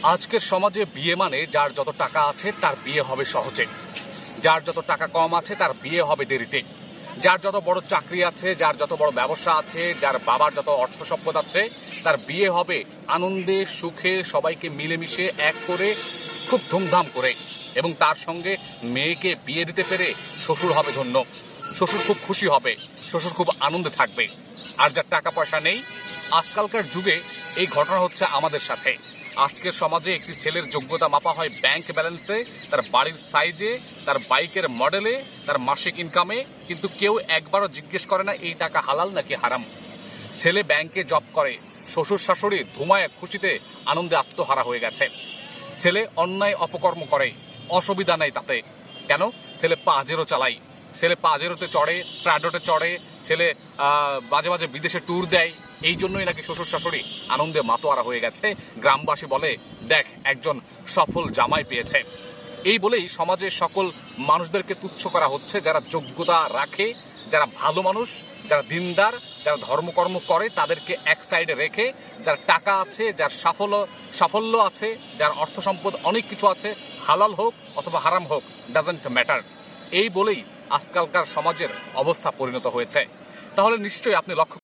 আজকের সমাজে বিয়ে মানে যার যত টাকা আছে তার বিয়ে হবে সহজে, যার যত টাকা কম আছে তার বিয়ে হবে দেরিতে, যার যত বড় চাকরি আছে, যার যত বড় ব্যবসা আছে, যার বাবার যত অর্থ সম্পদ আছে তার বিয়ে হবে আনন্দে সুখে সবাইকে মিলেমিশে এক করে খুব ধুমধাম করে। এবং তার সঙ্গে মেয়েকে বিয়ে দিতে পেরে শ্বশুর হবে ধন্য, শ্বশুর খুব খুশি হবে, শ্বশুর খুব আনন্দে থাকবে। আর যার টাকা পয়সা নেই, আজকালকার যুগে এই ঘটনা হচ্ছে আমাদের সাথে। আজকের সমাজে একটি ছেলের যোগ্যতা মাপা হয় ব্যাংক ব্যালেন্সে, তার বাড়ির সাইজে, তার বাইকের মডেলে, তার মাসিক ইনকামে, কিন্তু কেউ একবারও জিজ্ঞেস করে না এই টাকা হালাল নাকি হারাম। ছেলে ব্যাংকে জব করে, শ্বশুর শাশুড়ি ধুমায় খুশিতে আনন্দে আত্মহারা হয়ে গেছে। ছেলে অন্যায় অপকর্ম করে, অসুবিধা নেই তাতে। কেন? ছেলে পাজেরো চালায়, ছেলে পাজেরোতে চড়ে, প্রাডোতে চড়ে, ছেলে মাঝে মাঝে বিদেশে ট্যুর দেয়। এই জন্যই নাকি শ্বশুর শাশুড়ি আনন্দে মাতোয়ারা হয়ে গেছে। গ্রামবাসী বলে, দেখ একজন সফল জামাই পেয়েছে। এই বলেই সমাজের সকল মানুষদেরকে তুচ্ছ করা হচ্ছে, যারা যোগ্যতা রাখে, যারা ভালো মানুষ, যারা দিনদার, যারা ধর্মকর্ম করে তাদেরকে এক সাইডে রেখে, যার টাকা আছে, যার সাফল্য আছে, যার অর্থ সম্পদ অনেক কিছু আছে, হালাল হোক অথবা হারাম হোক, ডাজেন্ট ম্যাটার, এই বলেই আজকালকার সমাজের অবস্থা পরিণত হয়েছে। তাহলে নিশ্চয়ই আপনি লক্ষ্য